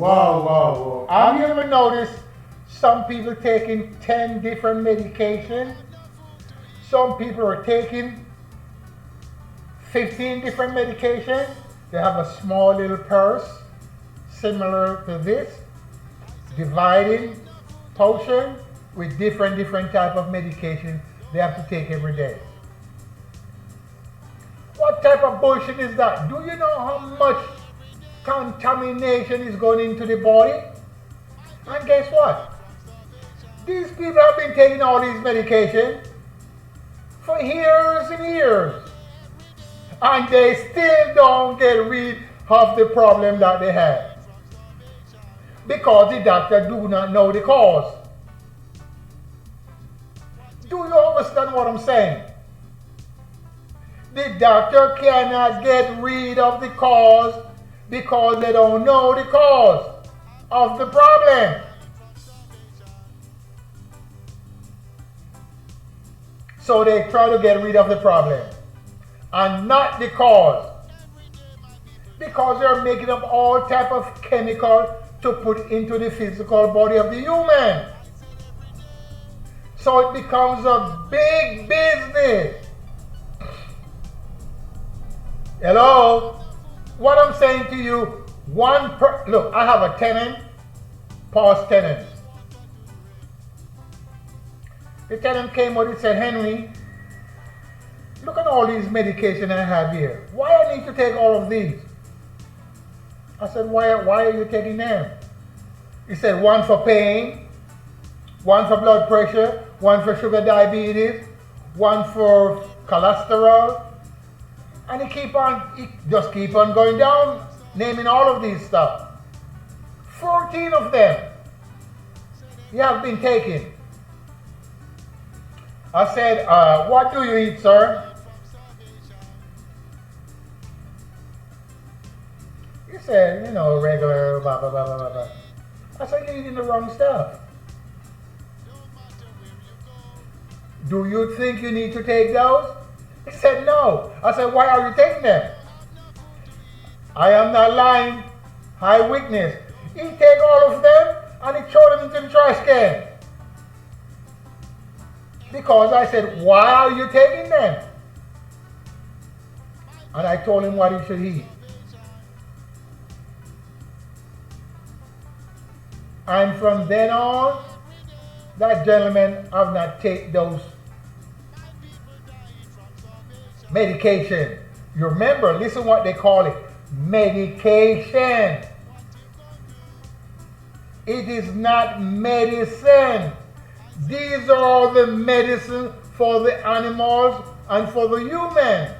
Wow. Have you ever noticed some people taking 10 different medications? Some people are taking 15 different medications. They have a small little purse similar to this, dividing potion with different type of medication they have to take every day. What type of bullshit is that? Do you know how much contamination is going into the body? And guess what? These people have been taking all these medications for years and years. And they still don't get rid of the problem that they have. Because the doctor do not know the cause. Do you understand what I'm saying? The doctor cannot get rid of the cause because they don't know the cause of the problem. So they try to get rid of the problem and not the cause. Because they're making up all type of chemical to put into the physical body of the human. So it becomes a big business. Hello? What I'm saying to you, look, I have a tenant, past tenant. The tenant came out and said, Henry, look at all these medication I have here. Why I need to take all of these? I said, why are you taking them? He said, one for pain, one for blood pressure, one for sugar diabetes, one for cholesterol. And he just keep on going down, naming all of these stuff. 14 of them he have been taking. I said, what do you eat, sir? He said, regular, blah, blah, blah, blah, blah. I said, you're eating the wrong stuff. Do you think you need to take those? He said, no. I said, why are you taking them? I am not lying. I witness. He take all of them and he throw them into the trash can. Because I said, why are you taking them? And I told him what he should eat. And from then on, that gentleman have not taken those medication. You remember, listen what they call it. Medication. It is not medicine. These are the medicine for the animals and for the human.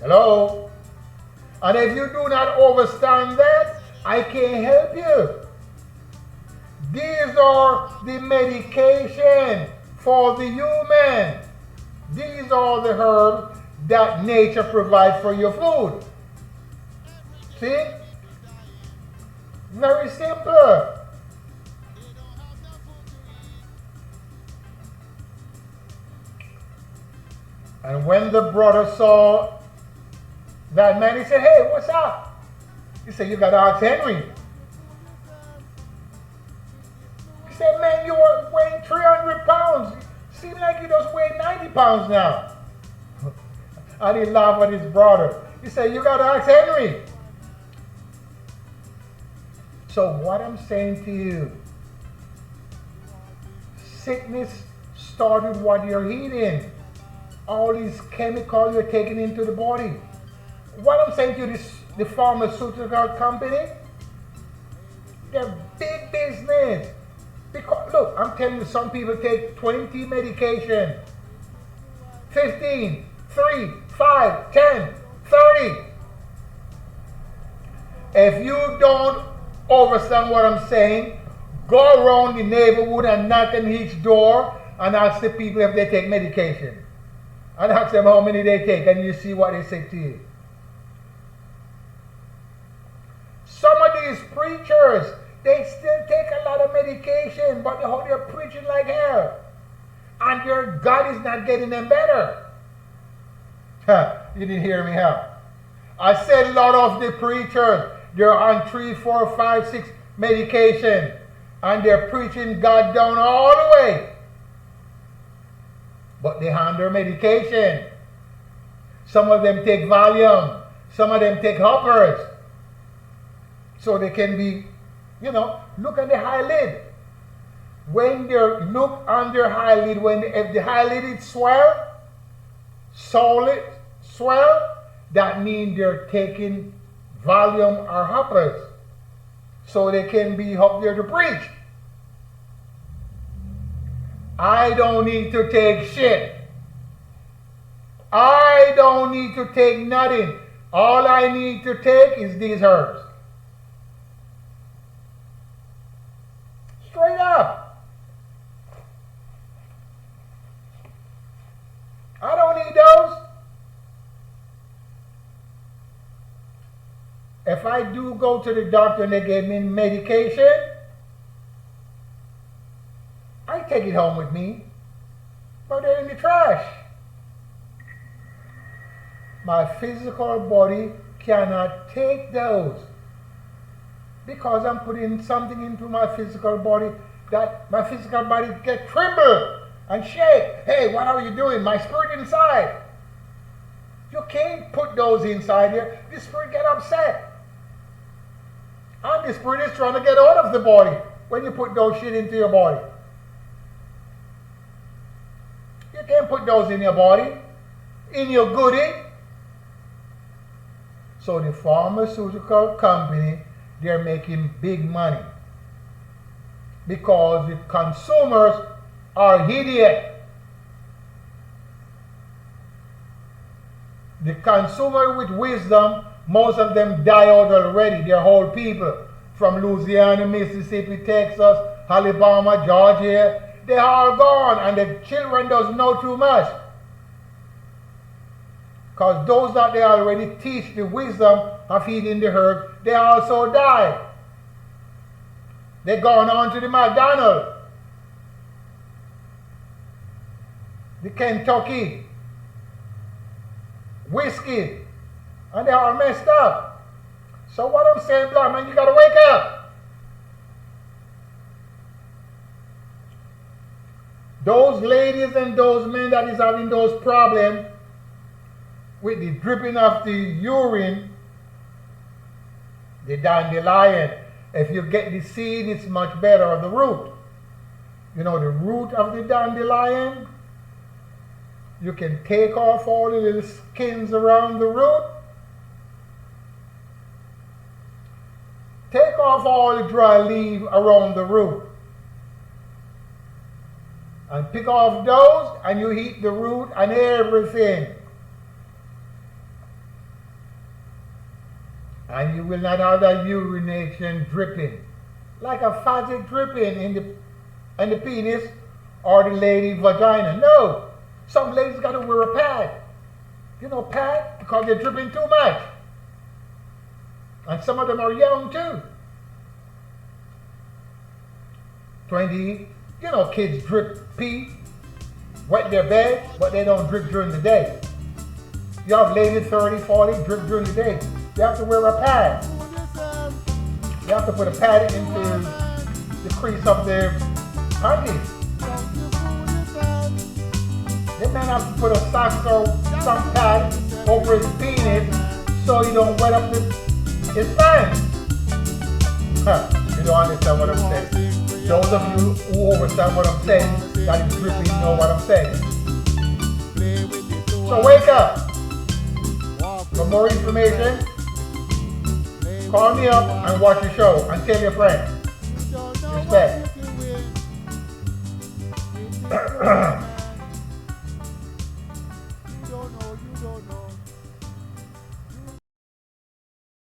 Hello? And if you do not understand that, I can't help you. These are the medication for the human. These are the herbs that nature provides for your food. See? Very simple. And when the brother saw that man, he said, hey, what's up? He said, you got to ask Henry. He said, man, you are weighing 300 pounds. Seems like you just weigh 90 pounds now. And he laughed at his brother. He said, you got to ask Henry. So what I'm saying to you, sickness started what you're eating. All these chemicals you're taking into the body. What I'm saying to you, the pharmaceutical company, they're big business. Because, look, I'm telling you, some people take 20 medication, 15, 3, 5, 10, 30. If you don't understand what I'm saying, go around the neighborhood and knock on each door and ask the people if they take medication. And ask them how many they take, and you see what they say to you. Some of these preachers, they still take a lot of medication, but they're preaching like hell. And your God is not getting them better. You didn't hear me, huh? I said a lot of the preachers, they're on 3, 4, 5, 6 medication. And they're preaching God down all the way. But they hand their medication. Some of them take Valium. Some of them take hoppers. So they can be, look at the eyelid. When they look on their eyelid, if the eyelid is swell, that means they're taking Valium or hoppers. So they can be up there to preach. I don't need to take shit. I don't need to take nothing. All I need to take is these herbs. Straight up. I don't need those. If I do go to the doctor and they give me medication, I take it home with me, but they're in the trash. My physical body cannot take those because I'm putting something into my physical body that my physical body get tremble and shake. Hey, what are you doing? My spirit inside. You can't put those inside here. The spirit get upset. And the spirit is trying to get out of the body when you put those shit into your body. You can't put those in your body, in your goodie. So the pharmaceutical company, they're making big money because the consumers are idiots. The consumer with wisdom, most of them die out already. They're whole people from Louisiana, Mississippi, Texas, Alabama, Georgia. They're all gone, and the children doesn't know too much. Because those that they already teach the wisdom of eating the herb, they also die. They're gone on to the McDonald's, the Kentucky, whiskey, and they're all messed up. So what I'm saying, black man, you gotta wake up. Those ladies and those men that is having those problems with the dripping of the urine, the dandelion, if you get the seed, it's much better, or the root. You know, the root of the dandelion, you can take off all the little skins around the root. Take off all the dry leaf around the root. And pick off those, and you eat the root and everything. And you will not have that urination dripping. Like a faucet dripping in the penis or the lady vagina. No. Some ladies got to wear a pad. You know, pad? Because they're dripping too much. And some of them are young too. 20, kids drip pee, wet their bed, but they don't drip during the day. You have ladies 30, 40, drip during the day. You have to wear a pad. You have to put a pad into the crease of their panties. The man has to put a sock or some pad over his penis so he don't wet up his pants. You don't understand what I'm saying. Those of you who understand what I'm saying, that is dripping, know what I'm saying. So wake up. For more information, call me up and watch the show and tell your friends. Respect.